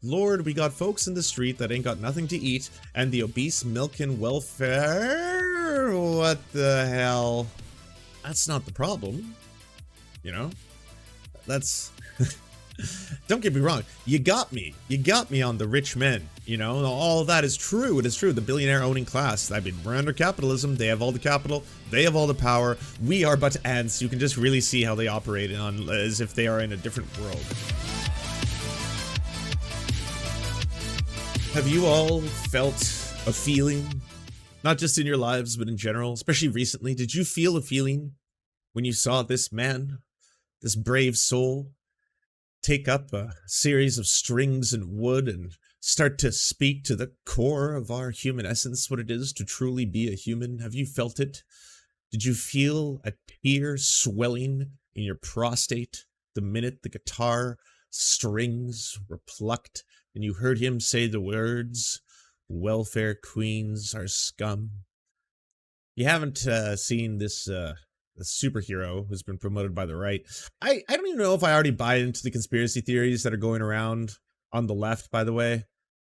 Lord, we got folks in the street that ain't got nothing to eat, and the obese milking welfare. What the hell? That's not the problem. You know? That's... Don't get me wrong, you got me on the rich men, you know, all that is true, it is true, the billionaire owning class, I mean, we're under capitalism, they have all the capital, they have all the power, we are but ants, you can just really see how they operate on, as if they are in a different world. Have you all felt a feeling, not just in your lives, but in general, especially recently, did you feel a feeling when you saw this man, this brave soul, take up a series of strings and wood and start to speak to the core of our human essence, what it is to truly be a human? Have you felt it? Did you feel a tear swelling in your prostate the minute the guitar strings were plucked and you heard him say the words, "Welfare queens are scum"? You haven't seen this a superhero who's been promoted by the right. I don't even know if I already buy into the conspiracy theories that are going around on the left, by the way,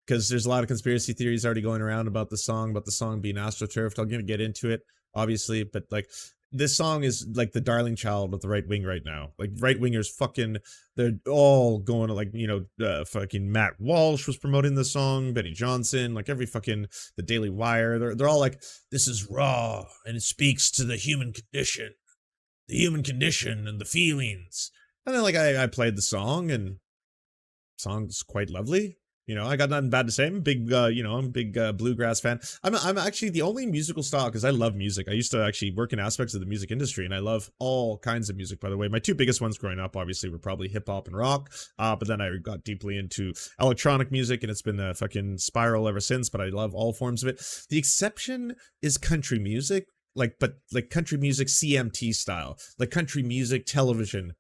because there's a lot of conspiracy theories already going around about the song being astroturfed. I'm gonna get into it, obviously, but like this song is like the darling child of the right wing right now. Like right wingers, fucking, they're all going to like, you know, fucking Matt Walsh was promoting the song, Betty Johnson, like every fucking the Daily Wire. They're all like, this is raw and it speaks to the human condition. The human condition and the feelings. And then like I played the song and the song's quite lovely. You know, I got nothing bad to say. I'm a big, you know, I'm a big bluegrass fan. I'm actually the only musical style, because I love music. I used to actually work in aspects of the music industry, and I love all kinds of music, by the way. My two biggest ones growing up, obviously, were probably hip-hop and rock, but then I got deeply into electronic music, and it's been a fucking spiral ever since, but I love all forms of it. The exception is country music. But country music CMT style, like country music television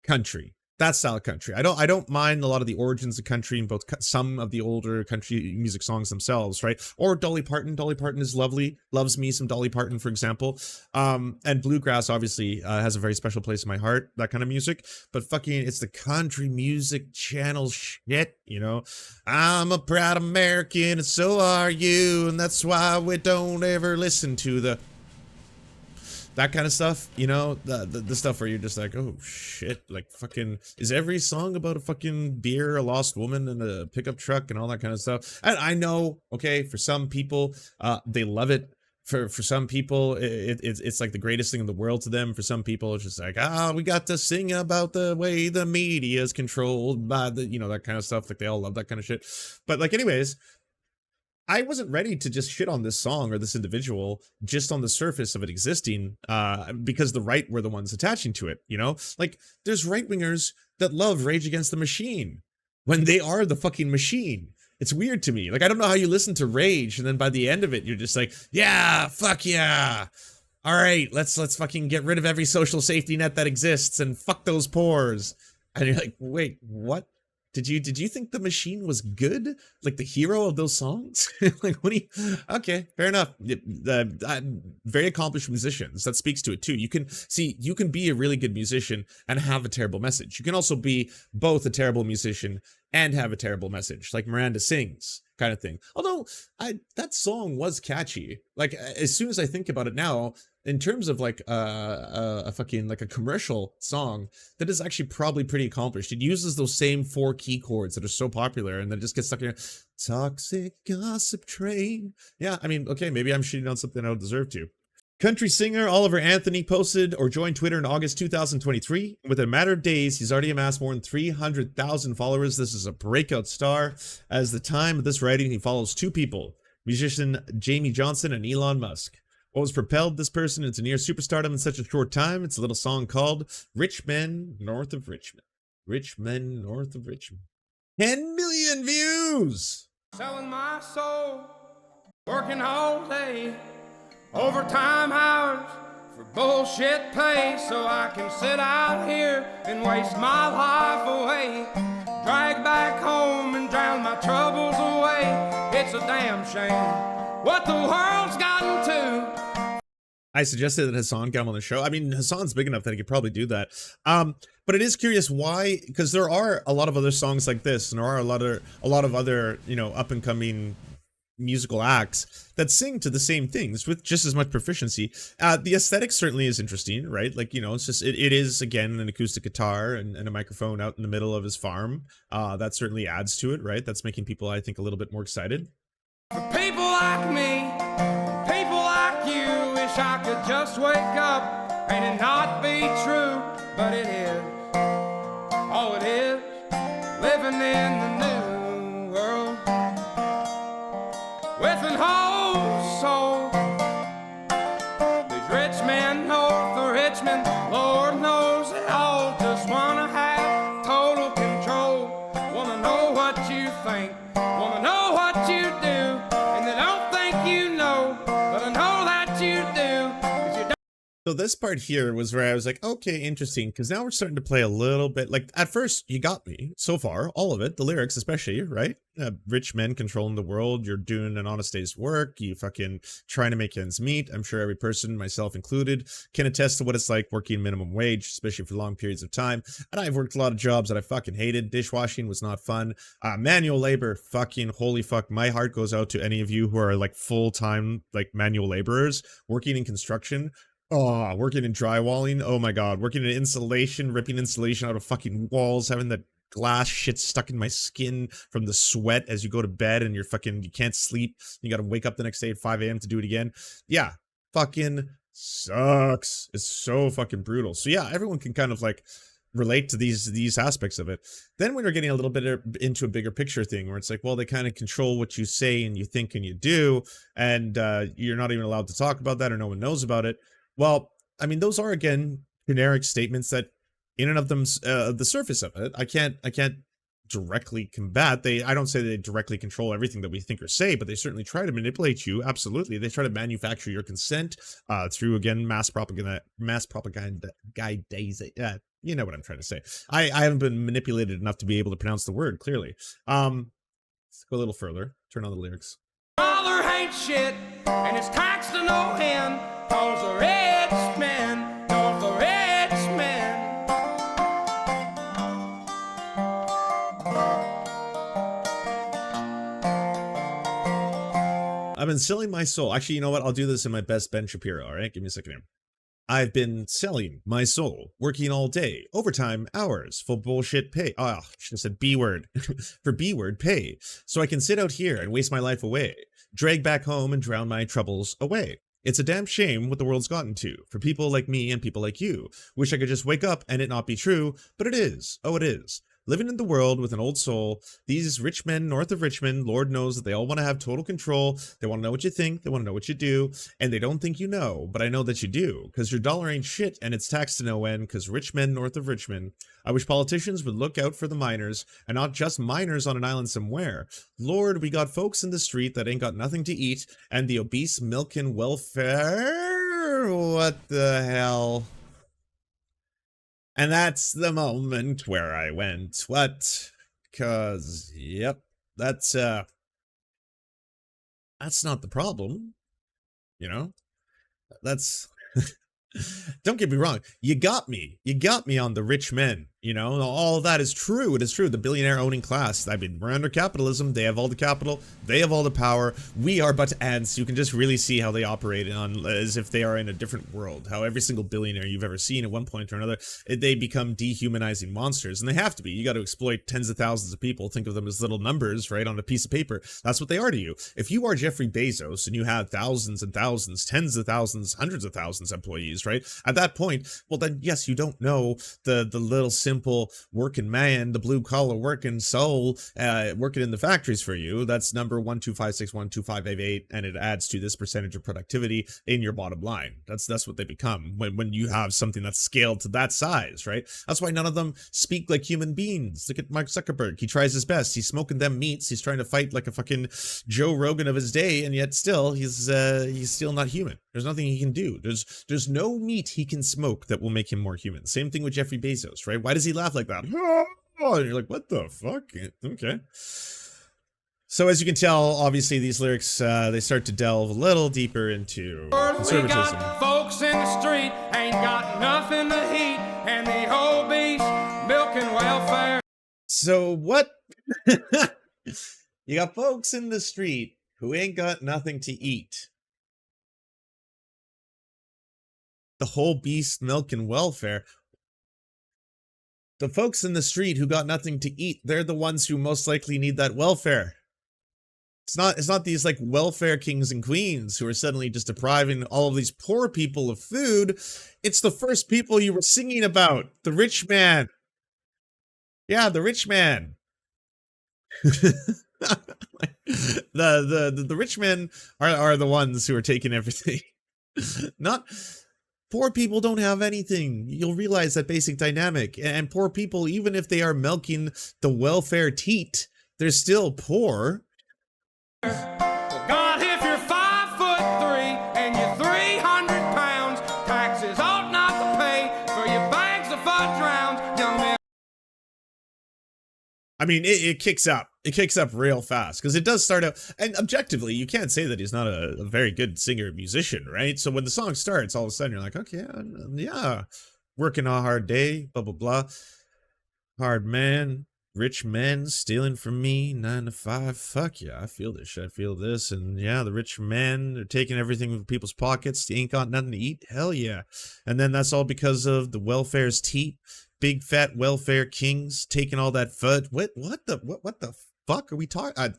country, that style of country. I don't mind a lot of the origins of country in both some of the older country music songs themselves, right? Or Dolly Parton. Dolly Parton is lovely. Loves me some Dolly Parton, for example. And bluegrass obviously has a very special place in my heart, that kind of music. But fucking, it's the country music channel shit, you know? I'm a proud American and so are you, and that's why we don't ever listen to that kind of stuff, you know, the stuff where you're just like, oh shit, like fucking, is every song about a fucking beer, a lost woman, and a pickup truck and all that kind of stuff? And I know, okay, for some people, they love it. For some people, it's like the greatest thing in the world to them. For some people, it's just like, we got to sing about the way the media is controlled by the, you know, that kind of stuff. Like they all love that kind of shit. But like, anyways, I wasn't ready to just shit on this song or this individual just on the surface of it existing, because the right were the ones attaching to it, you know? Like, there's right-wingers that love Rage Against the Machine when they are the fucking machine. It's weird to me. Like, I don't know how you listen to Rage and then by the end of it, you're just like, yeah, fuck yeah. All right, let's fucking get rid of every social safety net that exists and fuck those pores. And you're like, wait, what? Did you think the machine was good? Like the hero of those songs? Like, what do you... Okay, fair enough. Very accomplished musicians. That speaks to it too. You can be a really good musician and have a terrible message. You can also be both a terrible musician and have a terrible message, like Miranda Sings kind of thing. Although that song was catchy. Like, as soon as I think about it now, in terms of like a fucking like a commercial song, that is actually probably pretty accomplished. It uses those same 4 key chords that are so popular, and then it just gets stuck in here. Toxic gossip train. Yeah, I mean, okay, maybe I'm shitting on something I don't deserve to. Country singer Oliver Anthony posted or joined Twitter in August 2023. Within a matter of days, he's already amassed more than 300,000 followers. This is a breakout star. As the time of this writing, he follows 2 people, musician Jamie Johnson and Elon Musk. What was propelled this person into near superstardom in such a short time? It's a little song called Rich Men North of Richmond. Rich Men North of Richmond. 10 million views! Selling my soul, working all day, overtime hours for bullshit pay, so I can sit out here and waste my life away, drag back home and drown my troubles away. It's a damn shame what the world's gotten to. I suggested that Hassan come on the show. I mean, Hassan's big enough that he could probably do that. But it is curious why, because there are a lot of other songs like this, and there are a lot of other, you know, up and coming musical acts that sing to the same things with just as much proficiency. The aesthetic certainly is interesting, right? Like, you know, it's just, it is, again, an acoustic guitar and a microphone out in the middle of his farm. That certainly adds to it, right? That's making people, I think, a little bit more excited. For people like me, people like you, wish I could just wake up and it not be true, but it is. Oh, it is, living in the new world with an whole soul. These rich men north of Richmond, Lord knows they all just wanna have total control. Wanna know what you think, wanna know what you do, and they don't think you know, but I know that you do, 'cause you don't. So this part here was where I was like, okay, interesting, because now we're starting to play a little bit, like, at first, you got me, so far, all of it, the lyrics especially, right? Rich men controlling the world, you're doing an honest day's work, you fucking trying to make ends meet. I'm sure every person, myself included, can attest to what it's like working minimum wage, especially for long periods of time. And I've worked a lot of jobs that I fucking hated. Dishwashing was not fun. Manual labor, fucking holy fuck. My heart goes out to any of you who are like full-time, like manual laborers, working in construction. Oh, working in drywalling. Oh my god. Working in insulation, ripping insulation out of fucking walls, having that glass shit stuck in my skin from the sweat as you go to bed and you can't sleep. You gotta wake up the next day at 5 a.m. to do it again. Yeah. Fucking sucks. It's so fucking brutal. So yeah, everyone can kind of like relate to these aspects of it. Then when we're getting a little bit into a bigger picture thing where it's like, well, they kind of control what you say and you think and you do, and you're not even allowed to talk about that or no one knows about it. Well, I mean, those are, again, generic statements that in and of them, the surface of it, I can't directly combat. I don't say they directly control everything that we think or say, but they certainly try to manipulate you. Absolutely. They try to manufacture your consent through, again, mass propaganda, you know what I'm trying to say. I haven't been manipulated enough to be able to pronounce the word clearly. Let's go a little further. Turn on the lyrics. Father hates shit, and it's taxed to no end, 'cause the rich men, cause the rich men. I've been selling my soul. Actually, you know what? I'll do this in my best Ben Shapiro, all right? Give me a second here. I've been selling my soul, working all day, overtime hours, for bullshit pay. Oh, I should have said B word. For B word pay. So I can sit out here and waste my life away, drag back home and drown my troubles away. It's a damn shame what the world's gotten to, for people like me and people like you. Wish I could just wake up and it not be true, but it is. Oh, it is. Living in the world with an old soul, these rich men north of Richmond, Lord knows that they all want to have total control. They want to know what you think, they want to know what you do, and they don't think you know, but I know that you do, because your dollar ain't shit and it's taxed to no end, because rich men north of Richmond. I wish politicians would look out for the miners, and not just miners on an island somewhere. Lord, we got folks in the street that ain't got nothing to eat, and the obese milking welfare. What the hell? And that's the moment where I went, what? 'Cause, yep, that's not the problem, you know? That's, don't get me wrong, you got me on the rich men, you know? All of that is true, it is true, the billionaire owning class, I mean, we're under capitalism, they have all the capital, they have all the power, we are but ants. You can just really see how they operate on, as if they are in a different world, how every single billionaire you've ever seen at one point or another, they become dehumanizing monsters, and they have to be. You got to exploit tens of thousands of people, think of them as little numbers, right, on a piece of paper. That's what they are to you. If you are Jeffrey Bezos, and you have thousands and thousands, tens of thousands, hundreds of thousands of employees, right, at that point, well then, yes, you don't know the little simple working man, the blue collar working soul, working in the factories for you. That's number 125612588, and it adds to this percentage of productivity in your bottom line. That's what they become when you have something that's scaled to that size, right? That's why none of them speak like human beings. Look at Mark Zuckerberg. He tries his best. He's smoking them meats. He's trying to fight like a fucking Joe Rogan of his day, and yet still he's still not human. There's nothing he can do. There's no meat he can smoke that will make him more human. Same thing with Jeffrey Bezos, right? Why does he laugh like that? Oh, and you're like, what the fuck? Okay. So as you can tell, obviously these lyrics, they start to delve a little deeper into conservatism. We got folks in the street, ain't got nothing to eat, and the obese So what? You got folks in the street who ain't got nothing to eat. The whole beast milk and welfare. The folks in the street who got nothing to eat, they're the ones who most likely need that welfare. It's not these like welfare kings and queens who are suddenly just depriving all of these poor people of food. It's the first people you were singing about, the rich man. Yeah, the rich man. the rich men are the ones who are taking everything. Not poor people don't have anything. You'll realize that basic dynamic. And poor people, even if they are milking the welfare teat, they're still poor. Well, God, if you're 5'3" and you're 300 pounds, taxes ought not to pay for your bags of fudge rounds, young man. I mean, it kicks up. It kicks up real fast because it does start out. And objectively, you can't say that he's not a very good singer musician, right? So when the song starts, all of a sudden you're like, okay, yeah, working a hard day, blah, blah, blah. Hard man, rich men stealing from me, 9 to 5. Fuck yeah, I feel this shit. I feel this. And yeah, the rich men are taking everything from people's pockets. They ain't got nothing to eat. Hell yeah. And then that's all because of the welfare's teat. Big fat welfare kings taking all that fudge. What the fuck are we talking?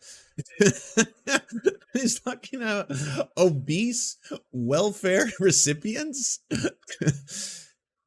He's talking about obese welfare recipients.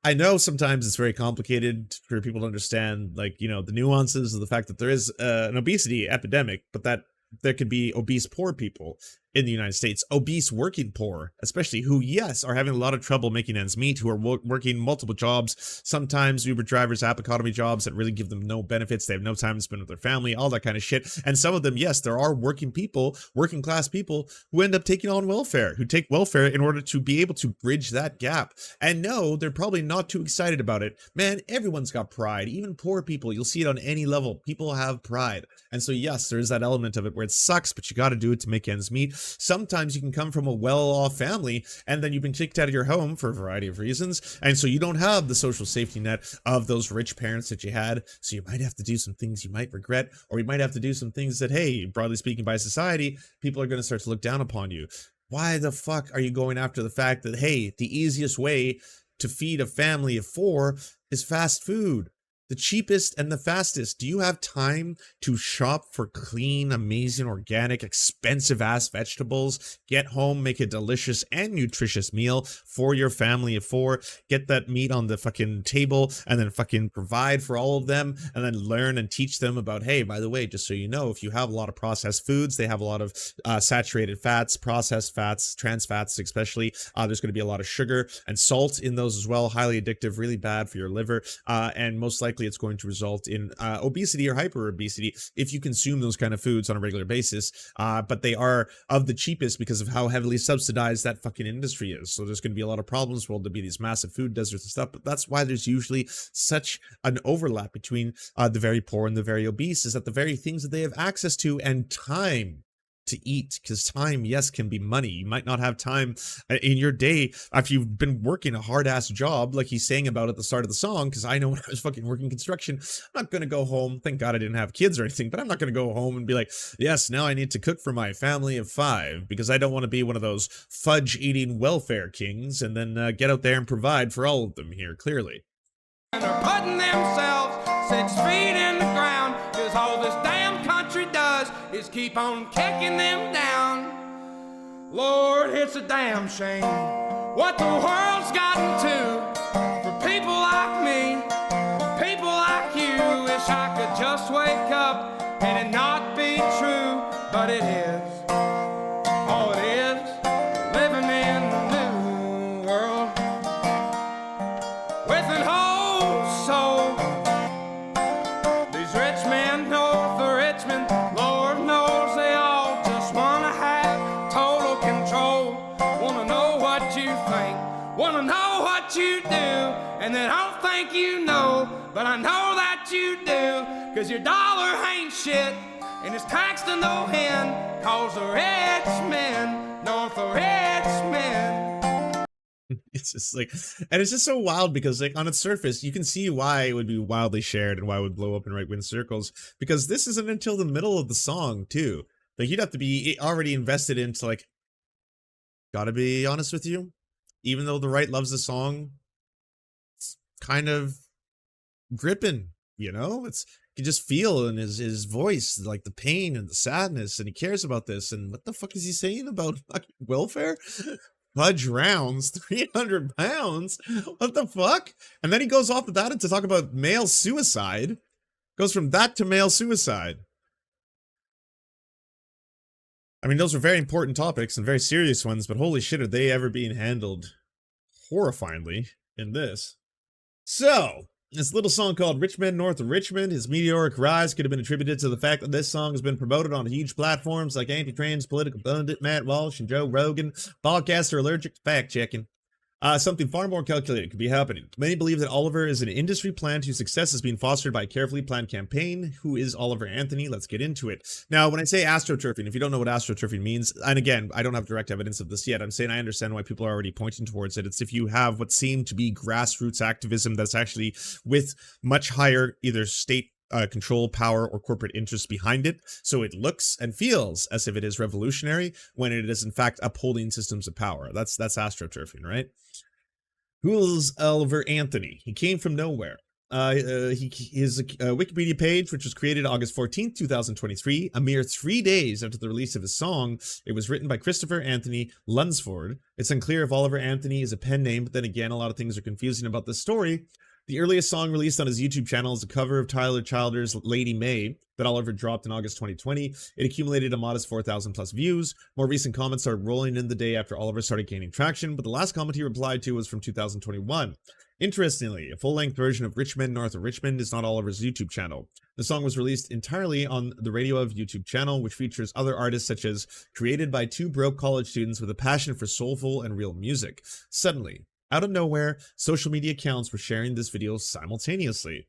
I know sometimes it's very complicated for people to understand, like, you know, the nuances of the fact that there is an obesity epidemic, but that there could be obese poor people in the United States, obese working poor, especially who, yes, are having a lot of trouble making ends meet, who are working multiple jobs, sometimes Uber drivers, app economy jobs that really give them no benefits. They have no time to spend with their family, all that kind of shit. And some of them, yes, there are working people, working class people who end up taking on welfare, who take welfare in order to be able to bridge that gap. And no, they're probably not too excited about it. Man, everyone's got pride, even poor people. You'll see it on any level. People have pride. And so, yes, there's that element of it where it sucks, but you got to do it to make ends meet. Sometimes you can come from a well-off family and then you've been kicked out of your home for a variety of reasons. And so you don't have the social safety net of those rich parents that you had. So you might have to do some things you might regret, or you might have to do some things that, hey, broadly speaking, by society, people are going to start to look down upon you. Why the fuck are you going after the fact that, hey, the easiest way to feed a family of 4 is fast food? The cheapest and the fastest. Do you have time to shop for clean, amazing, organic, expensive-ass vegetables? Get home, make a delicious and nutritious meal for your family of 4. Get that meat on the fucking table and then fucking provide for all of them and then learn and teach them about, hey, by the way, just so you know, if you have a lot of processed foods, they have a lot of saturated fats, processed fats, trans fats especially. There's going to be a lot of sugar and salt in those as well. Highly addictive, really bad for your liver, and most likely it's going to result in obesity or hyper obesity if you consume those kind of foods on a regular basis. But they are of the cheapest because of how heavily subsidized that fucking industry is. So there's going to be a lot of problems. Will there be these massive food deserts and stuff? But that's why there's usually such an overlap between the very poor and the very obese, is that the very things that they have access to and time to eat, because time, yes, can be money. You might not have time in your day after you've been working a hard-ass job, like he's saying about at the start of the song, because I know when I was fucking working construction, I'm not going to go home, thank God I didn't have kids or anything, but I'm not going to go home and be like, yes, now I need to cook for my family of 5, because I don't want to be one of those fudge-eating welfare kings, and then get out there and provide for all of them here, clearly. And they're putting themselves 6 feet in the ground, cause all this damn country does is keep on kicking them down. Lord, it's a damn shame what the world's gotten to for people like me, people like you. Wish I could just wake up and it not be true, but it is. Oh, it is living in the new world with an whole soul. These rich men know the rich men, Lord knows they all just wanna have total control. Wanna know what you think, wanna know what you do, and they don't think you know, but I know that you do, cause your dollar ain't shit, and it's taxed to no end, cause the rich men know the rich men. It's just like, and it's just so wild because like on its surface, you can see why it would be wildly shared and why it would blow up in right wing circles, because this isn't until the middle of the song too. Like you'd have to be already invested into like, gotta be honest with you, even though the right loves the song, it's kind of gripping, you know? It's you can just feel in his voice like the pain and the sadness, and he cares about this. And what the fuck is he saying about fucking welfare? Fudge rounds, 300 pounds. What the fuck? And then he goes off of that to talk about male suicide. Goes from that to male suicide. I mean, those are very important topics and very serious ones, but holy shit, are they ever being handled horrifyingly in this? So, this little song called Rich Men North of Richmond, his meteoric rise could have been attributed to the fact that this song has been promoted on huge platforms like Anti-Trans, Political Pundit, Matt Walsh, and Joe Rogan. Podcasts are allergic to fact-checking. Something far more calculated could be happening. Many believe that Oliver is an industry plant whose success is being fostered by a carefully planned campaign. Who is Oliver Anthony? Let's get into it. Now, when I say astroturfing, if you don't know what astroturfing means, and again, I don't have direct evidence of this yet, I'm saying I understand why people are already pointing towards it. It's if you have what seem to be grassroots activism that's actually with much higher either state control, power, or corporate interests behind it, so it looks and feels as if it is revolutionary when it is in fact upholding systems of power. That's astroturfing, right? Who is Oliver Anthony? He came from nowhere. His Wikipedia page, which was created August 14th, 2023, a mere 3 days after the release of his song. It was written by Christopher Anthony Lunsford. It's unclear if Oliver Anthony is a pen name, but then again, a lot of things are confusing about this story. The earliest song released on his YouTube channel is a cover of Tyler Childer's Lady May that Oliver dropped in August 2020. It accumulated a modest 4,000 plus views. More recent comments started rolling in the day after Oliver started gaining traction, but the last comment he replied to was from 2021. Interestingly, a full-length version of Rich Men North of Richmond is not Oliver's YouTube channel. The song was released entirely on the Radio of YouTube channel, which features other artists such as created by two broke college students with a passion for soulful and real music. Suddenly, out of nowhere, social media accounts were sharing this video simultaneously.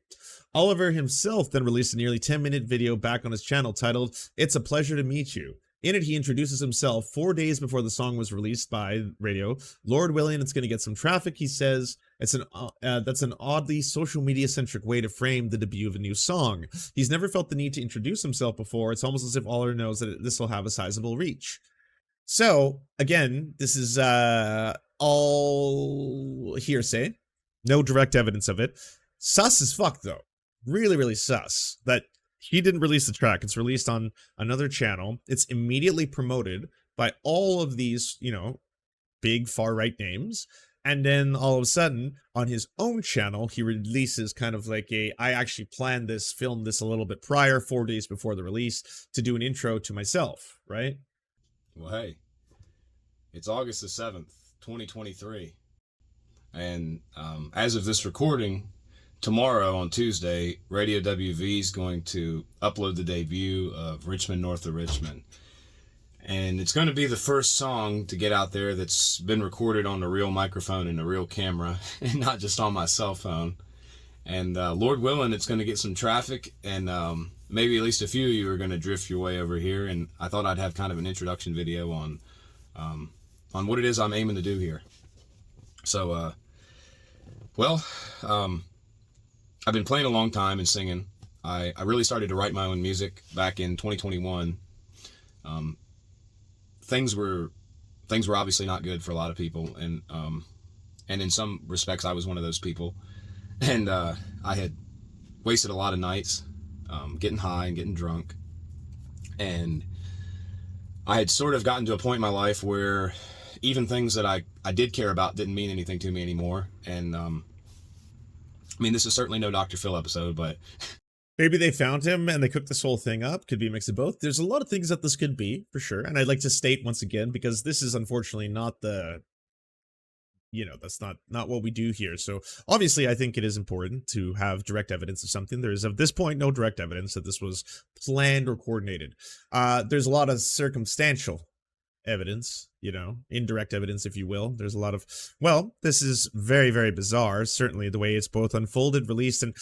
Oliver himself then released a nearly 10-minute video back on his channel titled, "It's a Pleasure to Meet You." In it, he introduces himself 4 days before the song was released by radio. Lord willing, it's going to get some traffic, he says. That's an oddly social media-centric way to frame the debut of a new song. He's never felt the need to introduce himself before. It's almost as if Oliver knows that this will have a sizable reach. So, again, this is all hearsay. No direct evidence of it. Sus as fuck, though. Really, really sus. That he didn't release the track. It's released on another channel. It's immediately promoted by all of these, you know, big far-right names. And then all of a sudden, on his own channel, he releases kind of like I actually planned this, filmed this a little bit prior, 4 days before the release, to do an intro to myself, right? Well, hey, it's August the 7th, 2023. And as of this recording, tomorrow on Tuesday, Radio WV is going to upload the debut of Richmond North of Richmond. And it's going to be the first song to get out there that's been recorded on a real microphone and a real camera, and not just on my cell phone. And Lord willing, it's going to get some traffic, and maybe at least a few of you are going to drift your way over here. And I thought I'd have kind of an introduction video on what it is I'm aiming to do here. So, I've been playing a long time and singing. I really started to write my own music back in 2021. Things were obviously not good for a lot of people, and in some respects I was one of those people. And I had wasted a lot of nights getting high and getting drunk, and I had sort of gotten to a point in my life where even things that I did care about didn't mean anything to me anymore. And I mean, this is certainly no Dr. Phil episode, but maybe they found him and they cooked this whole thing up. Could be a mix of both. There's a lot of things that this could be, for sure. And I'd like to state once again, because this is unfortunately not the, you know, that's not what we do here. So obviously I think it is important to have direct evidence of something. There is, at this point, no direct evidence that this was planned or coordinated. There's a lot of circumstantial evidence, you know, indirect evidence, if you will. There's a lot of, well, this is very, very bizarre, certainly the way it's both unfolded, released, and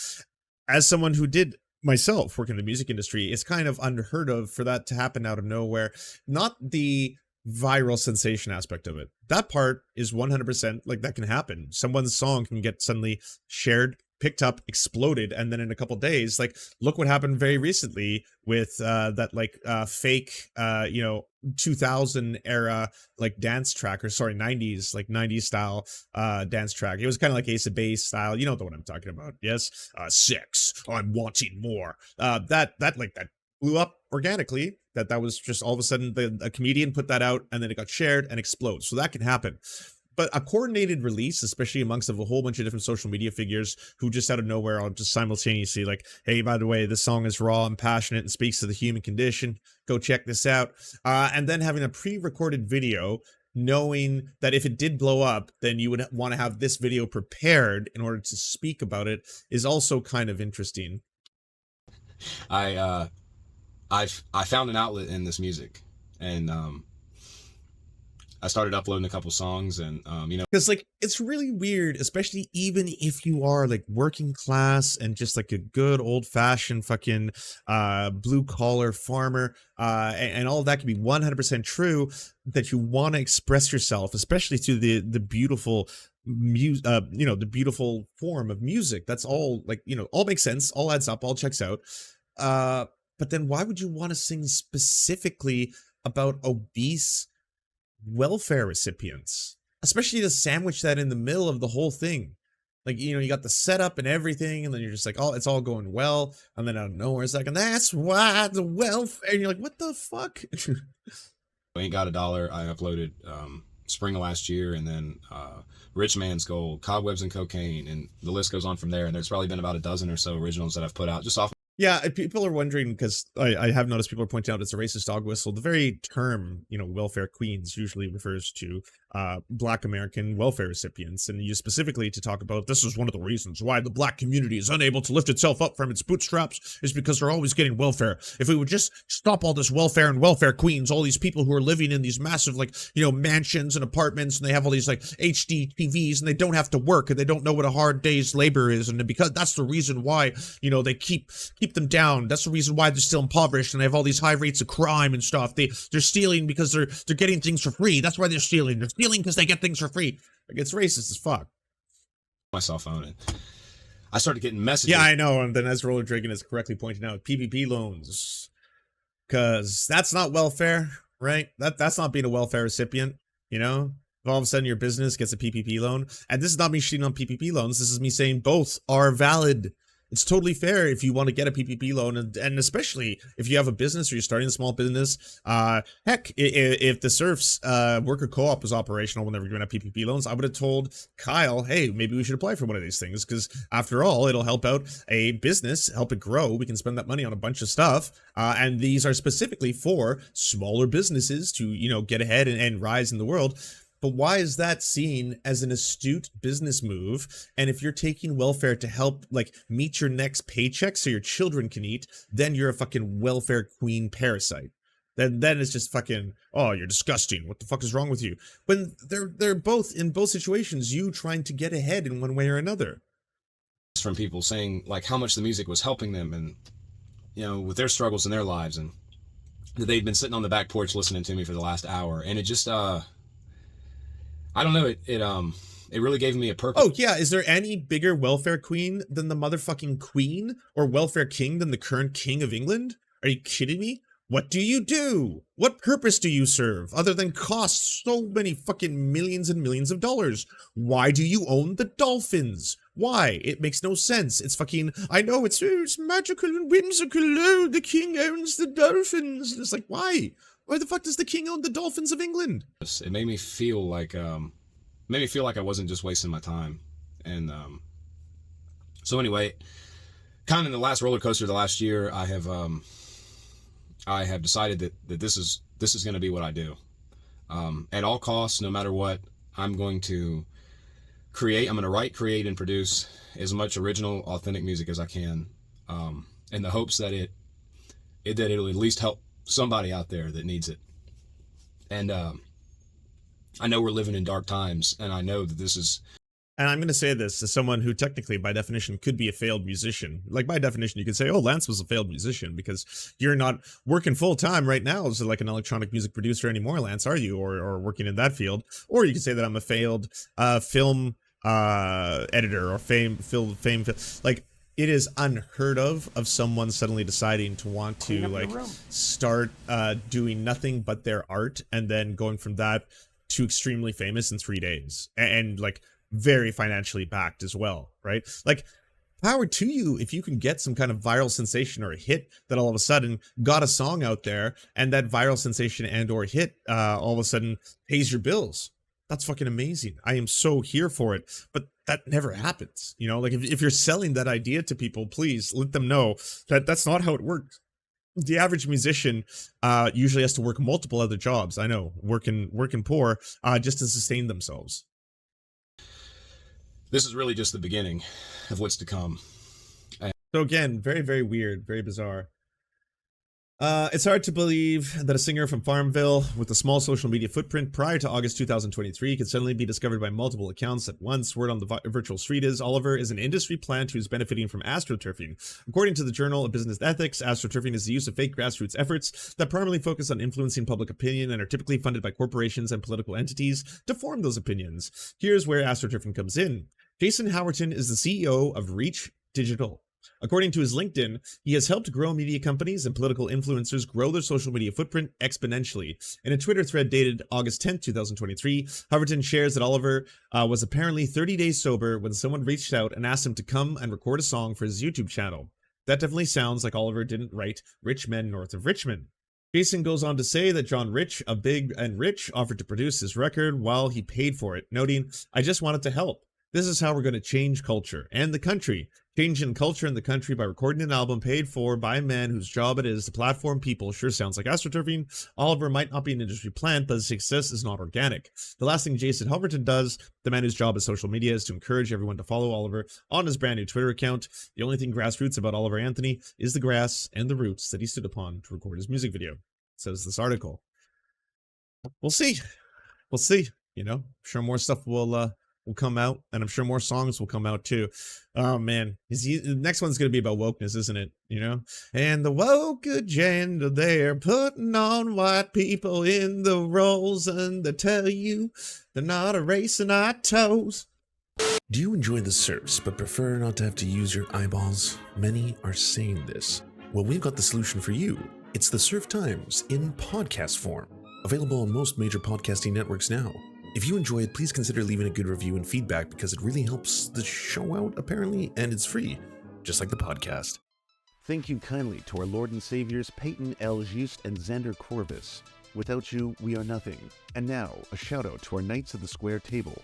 as someone who did myself work in the music industry, it's kind of unheard of for that to happen out of nowhere. Not the viral sensation aspect of it. That part is 100% like that can happen. Someone's song can get suddenly shared, picked up, exploded, and then in a couple days, like look what happened very recently with that like fake 2000 era like dance track, or sorry 90s, like 90s style dance track. It was kind of like Ace of Base style, you know the one I'm talking about. Yes, sex, I'm wanting more. That blew up organically. That was just all of a sudden a comedian put that out, and then it got shared and explodes. So that can happen. But a coordinated release, especially amongst a whole bunch of different social media figures who just out of nowhere are just simultaneously like, hey, by the way, this song is raw and passionate and speaks to the human condition. Go check this out. And then having a pre-recorded video, knowing that if it did blow up, then you would want to have this video prepared in order to speak about it, is also kind of interesting. I found an outlet in this music, and I started uploading a couple songs, and because like it's really weird, especially even if you are like working class and just like a good old-fashioned fucking blue collar farmer, and all of that can be 100% true, that you want to express yourself, especially through the beautiful the beautiful form of music. That's all, like, all makes sense, all adds up, all checks out. But then why would you want to sing specifically about obese welfare recipients, especially to sandwich that in the middle of the whole thing? Like, you got the setup and everything, and then you're just like, oh, it's all going well, and then out of nowhere it's like, and that's why the welfare, and you're like, what the fuck? Ain't Got a Dollar, I uploaded spring of last year, and then Rich Man's Gold, Cobwebs and Cocaine, and the list goes on from there. And there's probably been about a dozen or so originals that I've put out just off. Yeah, people are wondering, because I have noticed people are pointing out it's a racist dog whistle. The very term, welfare queens, usually refers to Black American welfare recipients, and used specifically to talk about this is one of the reasons why the Black community is unable to lift itself up from its bootstraps, is because they're always getting welfare. If we would just stop all this welfare and welfare queens, all these people who are living in these massive, like, mansions and apartments, and they have all these like HD TVs, and they don't have to work, and they don't know what a hard day's labor is, and because that's the reason why, they keep them down. That's the reason why they're still impoverished, and they have all these high rates of crime and stuff. They're stealing because they're getting things for free. That's why they're stealing. They're stealing because they get things for free. Like, it's racist as fuck. My cell phone, and I started getting messages. Yeah, I know. And then, as Roller Dragon is correctly pointing out, PPP loans, because that's not welfare, right? That's not being a welfare recipient. If all of a sudden your business gets a PPP loan, and this is not me shitting on PPP loans. This is me saying both are valid. It's totally fair if you want to get a PPP loan, and especially if you have a business or you're starting a small business. Heck, if the Serfs worker co-op was operational when they were doing a PPP loans, I would have told Kyle, hey, maybe we should apply for one of these things, because after all, it'll help out a business, help it grow. We can spend that money on a bunch of stuff, and these are specifically for smaller businesses to, get ahead and rise in the world. But why is that seen as an astute business move? And if you're taking welfare to help, like, meet your next paycheck so your children can eat, then you're a fucking welfare queen parasite. Then it's just fucking, oh, you're disgusting. What the fuck is wrong with you? When they're both, in both situations, you trying to get ahead in one way or another. From people saying, like, how much the music was helping them, and, with their struggles in their lives, and that they'd been sitting on the back porch listening to me for the last hour. And it just, I don't know, it really gave me a purpose. Oh, yeah, is there any bigger welfare queen than the motherfucking queen, or welfare king than the current king of England? Are you kidding me? What do you do? What purpose do you serve, other than cost so many fucking millions and millions of dollars? Why do you own the dolphins? Why? It makes no sense. It's fucking, I know, it's magical and whimsical. Oh, the king owns the dolphins. It's like, why? Why the fuck does the king own the dolphins of England? It made me feel like I wasn't just wasting my time. And so anyway, kind of in the last roller coaster of the last year, I have decided that this is going to be what I do. At all costs, no matter what, I'm going to create. I'm going to write, create, and produce as much original, authentic music as I can, in the hopes that it'll at least help somebody out there that needs it. And I know we're living in dark times, and I know that this is And I'm going to say this as someone who technically, by definition, could be a failed musician. Like, by definition, you could say, oh, Lance was a failed musician because you're not working full time right now as like an electronic music producer anymore, Lance, are you? Or working in that field. Or you could say that I'm a failed film editor or like, it is unheard of someone suddenly deciding to want to like start doing nothing but their art and then going from that to extremely famous in 3 days and like very financially backed as well, right? Like, power to you if you can get some kind of viral sensation or a hit that all of a sudden got a song out there, and that viral sensation and or hit all of a sudden pays your bills. That's fucking amazing. I am so here for it. But that never happens. You know, like if you're selling that idea to people, please let them know that that's not how it works. The average musician usually has to work multiple other jobs. I know, working poor just to sustain themselves. This is really just the beginning of what's to come. So again, very, very weird, very bizarre. It's hard to believe that a singer from Farmville with a small social media footprint prior to August 2023 could suddenly be discovered by multiple accounts at once. Word on the virtual street is Oliver is an industry plant who's benefiting from astroturfing. According to the Journal of Business Ethics, astroturfing is the use of fake grassroots efforts that primarily focus on influencing public opinion and are typically funded by corporations and political entities to form those opinions. Here's where astroturfing comes in. Jason Howerton is the CEO of Reach Digital. According to his LinkedIn, he has helped grow media companies and political influencers grow their social media footprint exponentially. In a Twitter thread dated August 10, 2023, Howerton shares that Oliver was apparently 30 days sober when someone reached out and asked him to come and record a song for his YouTube channel. That definitely sounds like Oliver didn't write Rich Men North of Richmond. Jason goes on to say that John Rich of Big and Rich offered to produce his record while he paid for it, noting, "I just wanted to help. This is how we're going to change culture and the country. Changing culture in the country by recording an album paid for by a man whose job it is to platform people sure sounds like astroturfing. Oliver might not be an industry plant, but his success is not organic. The last thing Jason Howerton does, the man whose job is social media, is to encourage everyone to follow Oliver on his brand new Twitter account. The only thing grassroots about Oliver Anthony is the grass and the roots that he stood upon to record his music video," says this article. We'll see. We'll see. You know, I'm sure more stuff will come out, and I'm sure more songs will come out too. Oh man, the next one's gonna be about wokeness, isn't it? You know, and the woke agenda, they're putting on white people in the roles, and they tell you they're not erasing our toes. Do you enjoy the Serfs but prefer not to have to use your eyeballs? Many are saying this. Well, we've got the solution for you. It's the Serf Times in podcast form, available on most major podcasting networks now. If you enjoy it, please consider leaving a good review and feedback because it really helps the show out, apparently, and it's free, just like the podcast. Thank you kindly to our Lord and Saviors Peyton L. Just and Xander Corvus. Without you, we are nothing. And now, a shout out to our Knights of the Square Table.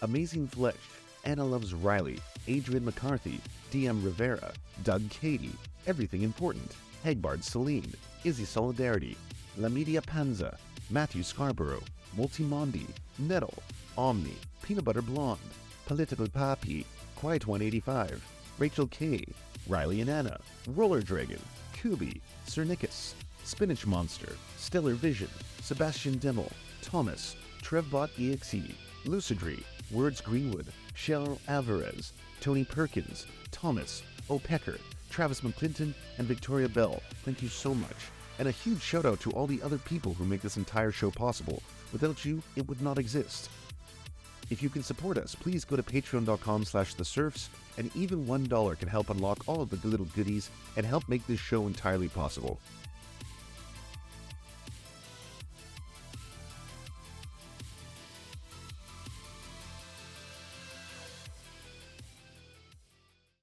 Amazing Flesh, Anna Loves Riley, Adrian McCarthy, DM Rivera, Doug Cady, Everything Important, Hegbard Celine, Izzy Solidarity, La Media Panza, Matthew Scarborough, Multimondi, Nettle, Omni, Peanut Butter Blonde, Political Papi, Quiet 185, Rachel K, Riley and Anna, Roller Dragon, Kubi, Cernicus, Spinach Monster, Stellar Vision, Sebastian Demmel, Thomas, Trevbot EXE, Lucidry, Words Greenwood, Cheryl Alvarez, Tony Perkins, Thomas, O'Pecker, Travis McClinton, and Victoria Bell. Thank you so much. And a huge shout out to all the other people who make this entire show possible. Without you, it would not exist. If you can support us, please go to patreon.com/theserfs, and even $1 can help unlock all of the little goodies and help make this show entirely possible.